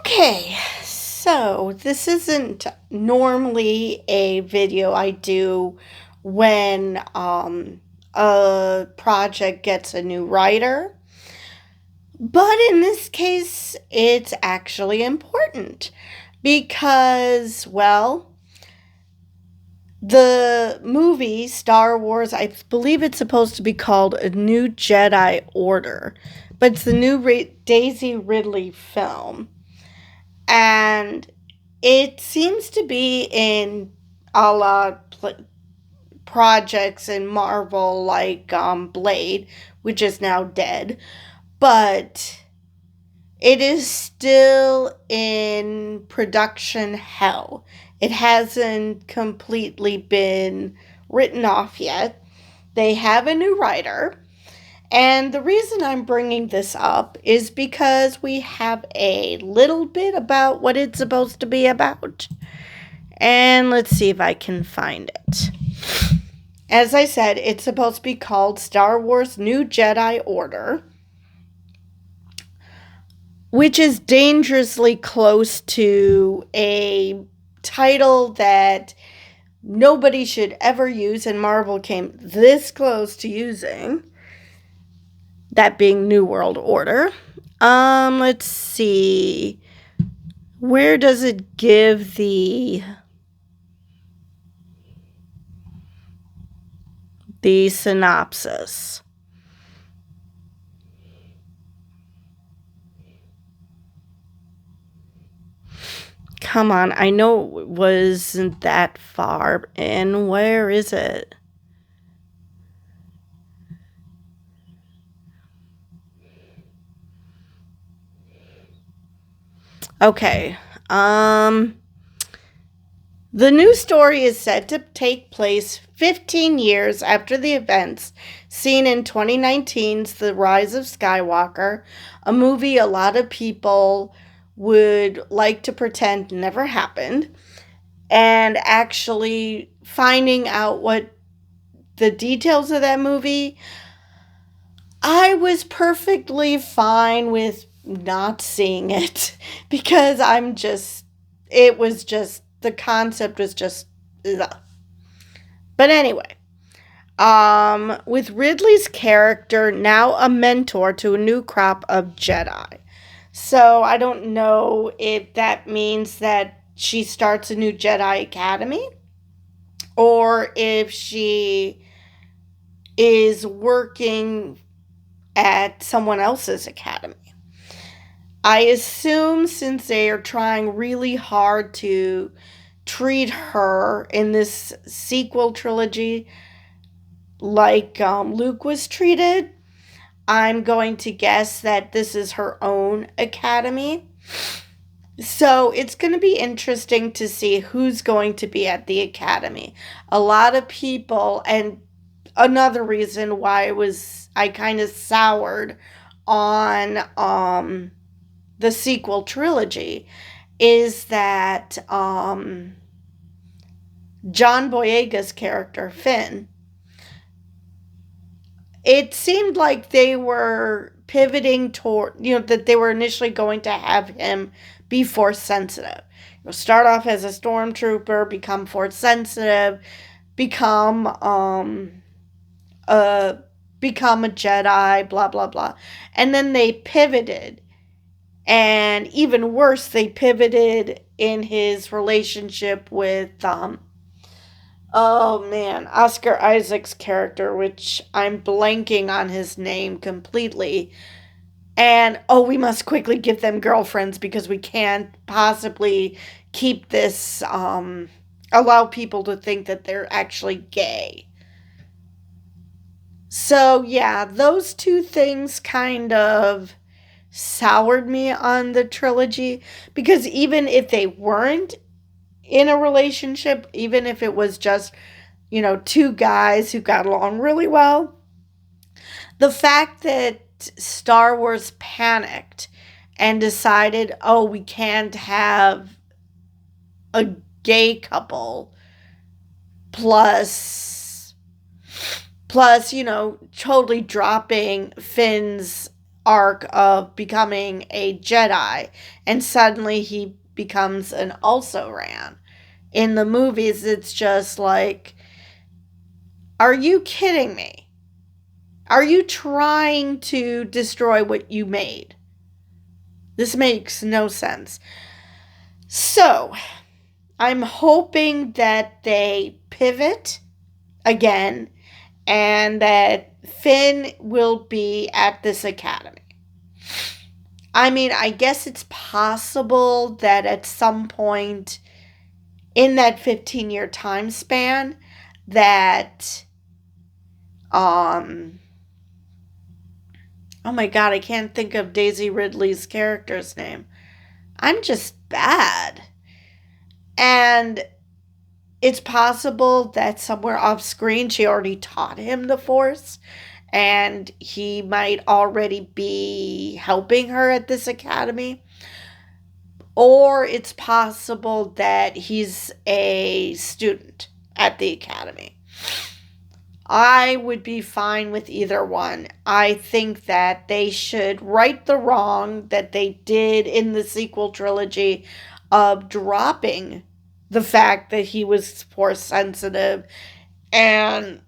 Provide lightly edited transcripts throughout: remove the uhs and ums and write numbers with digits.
Okay, so this isn't normally a video I do when a project gets a new writer, but in this case, it's actually important because, well, the movie Star Wars, I believe it's supposed to be called A New Jedi Order, but it's the new Daisy Ridley film. And it seems to be in a lot of projects in Marvel, like Blade, which is now dead, but it is still in production hell. It hasn't completely been written off yet. They have a new writer. And the reason I'm bringing this up is because we have a little bit about what it's supposed to be about. And let's see if I can find it. As I said, it's supposed to be called Star Wars New Jedi Order, which is dangerously close to a title that nobody should ever use, and Marvel came this close to using. That being New World Order. Let's see. Where does it give the synopsis? Come on, I know it wasn't that far. And where is it? Okay. The new story is said to take place 15 years after the events seen in 2019's The Rise of Skywalker, a movie a lot of people would like to pretend never happened, and actually finding out what the details of that movie, I was perfectly fine with not seeing it because it was just, the concept was just, ugh. But anyway, with Ridley's character now a mentor to a new crop of Jedi. So I don't know if that means that she starts a new Jedi Academy or if she is working at someone else's academy. I assume since they are trying really hard to treat her in this sequel trilogy like Luke was treated, I'm going to guess that this is her own academy. So it's going to be interesting to see who's going to be at the academy. A lot of people, and another reason why I kind of soured on the sequel trilogy is that John Boyega's character Finn, it seemed like they were pivoting toward, that they were initially going to have him be force sensitive. Start off as a stormtrooper, become force sensitive, become a Jedi, blah blah blah. And then they pivoted. And even worse, they pivoted in his relationship with Oscar Isaac's character, which I'm blanking on his name completely. And, we must quickly give them girlfriends because we can't possibly keep this, allow people to think that they're actually gay. So, yeah, those two things kind of soured me on the trilogy because even if they weren't in a relationship, even if it was just, two guys who got along really well, the fact that Star Wars panicked and decided, we can't have a gay couple plus, totally dropping Finn's arc of becoming a Jedi, and suddenly he becomes an also ran. In the movies, it's just like, are you kidding me? Are you trying to destroy what you made? This makes no sense. So, I'm hoping that they pivot again and that Finn will be at this academy. I mean, I guess it's possible that at some point in that 15-year time span that oh my god, I can't think of Daisy Ridley's character's name. I'm just bad. And it's possible that somewhere off screen she already taught him the Force and he might already be helping her at this academy. Or it's possible that he's a student at the academy. I would be fine with either one. I think that they should right the wrong that they did in the sequel trilogy of dropping the fact that he was Force sensitive. And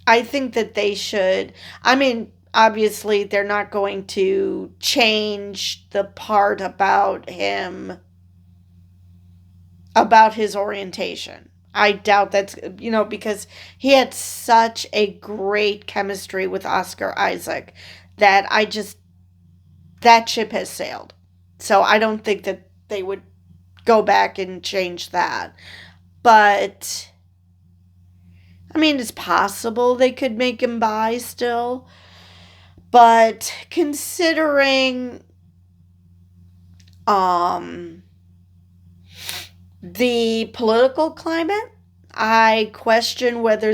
I think that they should, I mean, obviously they're not going to change the part about him, about his orientation. I doubt that's, because he had such a great chemistry with Oscar Isaac that that ship has sailed. So I don't think that they would go back and change that. But, I mean, it's possible they could make him bi still. But considering the political climate, I question whether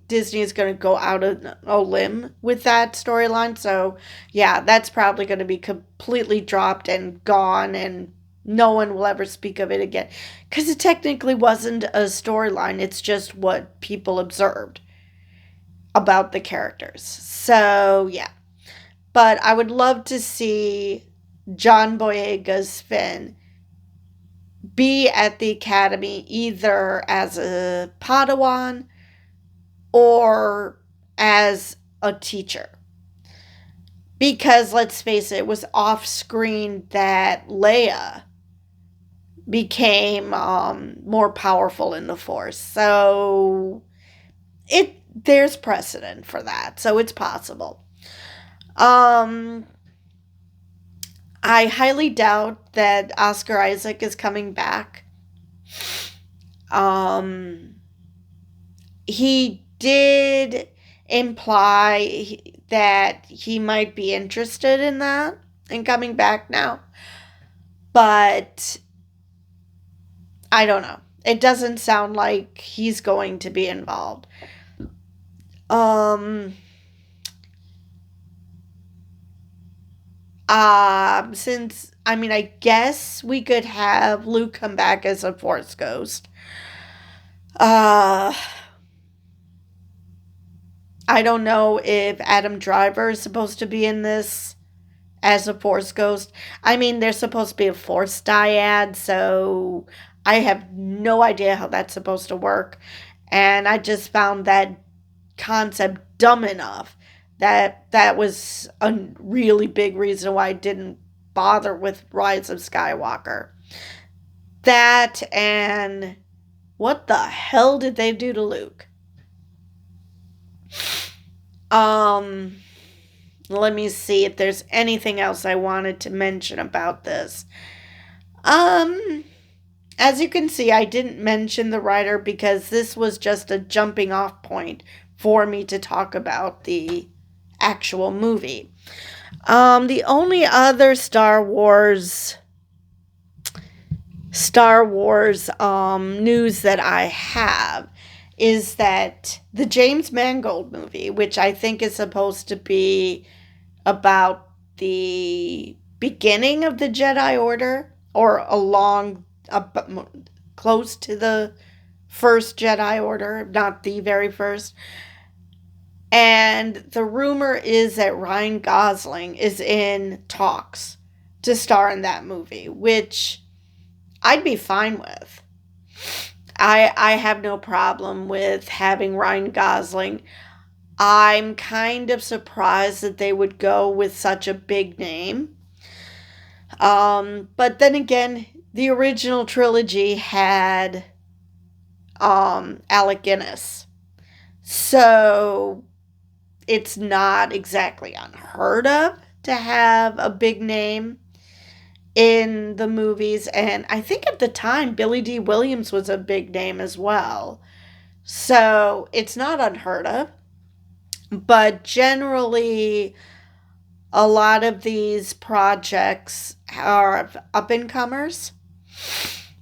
Disney is going to go out on a limb with that storyline. So, yeah, that's probably going to be completely dropped and gone, and no one will ever speak of it again. Because it technically wasn't a storyline, it's just what people observed about the characters. So, yeah. But I would love to see John Boyega's Finn be at the academy either as a Padawan or as a teacher. Because, let's face it was off screen that Leia became more powerful in the Force. So, there's precedent for that. So, it's possible. I highly doubt that Oscar Isaac is coming back. He did imply that he might be interested in that and coming back now. But I don't know. It doesn't sound like he's going to be involved. I guess we could have Luke come back as a Force ghost. I don't know if Adam Driver is supposed to be in this as a Force ghost. I mean, there's supposed to be a Force dyad, so I have no idea how that's supposed to work. And I just found that concept dumb enough that was a really big reason why I didn't bother with Rise of Skywalker. That and what the hell did they do to Luke? Let me see if there's anything else I wanted to mention about this. As you can see, I didn't mention the writer because this was just a jumping off point for me to talk about the actual movie. The only other Star Wars news that I have is that the James Mangold movie, which I think is supposed to be about the beginning of the Jedi Order or close to the first Jedi Order, not the very first. And the rumor is that Ryan Gosling is in talks to star in that movie, which I'd be fine with. I have no problem with having Ryan Gosling. I'm kind of surprised that they would go with such a big name. But then again, the original trilogy had Alec Guinness. So it's not exactly unheard of to have a big name in the movies. And I think at the time, Billy D. Williams was a big name as well. So it's not unheard of. But generally, a lot of these projects are up and comers.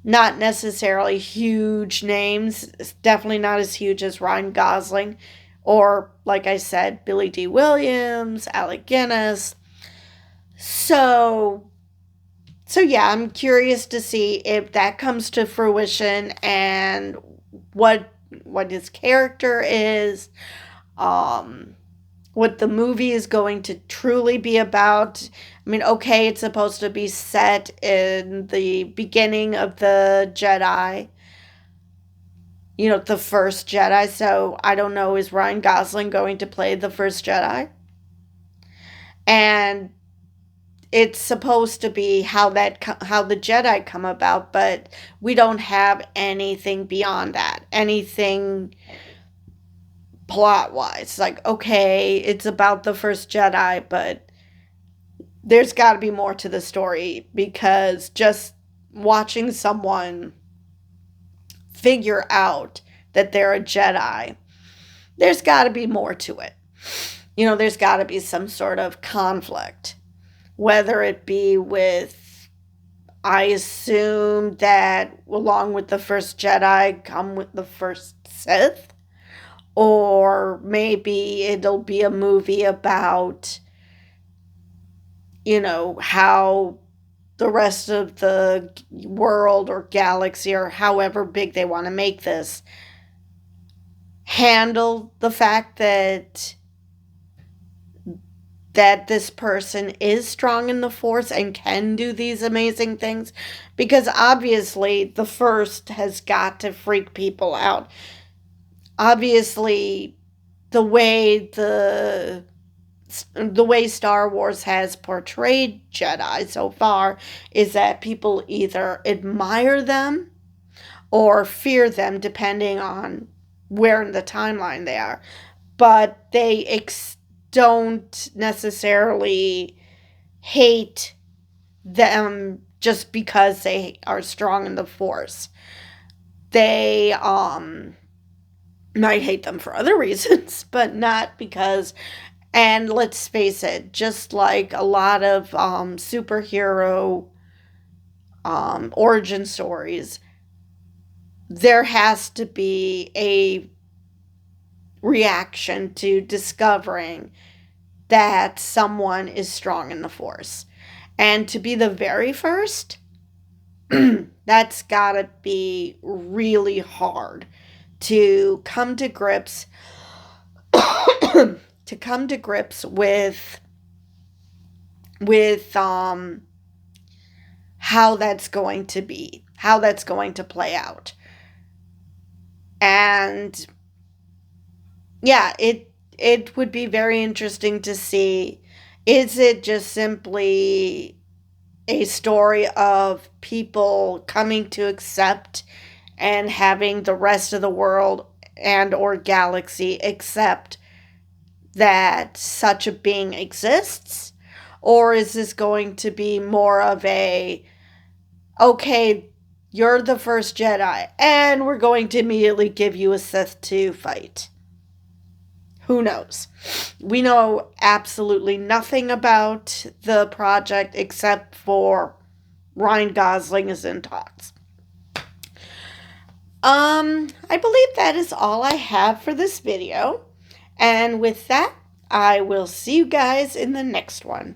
Not necessarily huge names. It's definitely not as huge as Ryan Gosling or, like I said, Billy D. Williams, Alec Guinness. So yeah, I'm curious to see if that comes to fruition and what his character is, what the movie is going to truly be about. I mean, okay, it's supposed to be set in the beginning of the Jedi, the first Jedi. So I don't know, is Ryan Gosling going to play the first Jedi? And it's supposed to be how the Jedi come about, but we don't have anything beyond that. Anything plot-wise. Like, okay, it's about the first Jedi, but there's got to be more to the story, because just watching someone figure out that they're a Jedi, there's got to be more to it. There's got to be some sort of conflict. Whether it be with, I assume that along with the first Jedi come with the first Sith, or maybe it'll be a movie about, how the rest of the world or galaxy, or however big they want to make this, handle the fact that this person is strong in the Force and can do these amazing things. Because obviously the first has got to freak people out. Obviously, the way Star Wars has portrayed Jedi so far is that people either admire them or fear them, depending on where in the timeline they are. But they don't necessarily hate them just because they are strong in the Force. They might hate them for other reasons, but not because. And let's face it, just like a lot of superhero origin stories, there has to be a reaction to discovering that someone is strong in the Force. And to be the very first, that's gotta be really hard to come to grips with how that's going to be, how that's going to play out. And yeah, it would be very interesting to see, is it just simply a story of people coming to accept and having the rest of the world and or galaxy accept that such a being exists? Or is this going to be more of a, okay, you're the first Jedi, and we're going to immediately give you a Sith to fight? Who knows? We know absolutely nothing about the project except for Ryan Gosling is in talks. I believe that is all I have for this video. And with that, I will see you guys in the next one.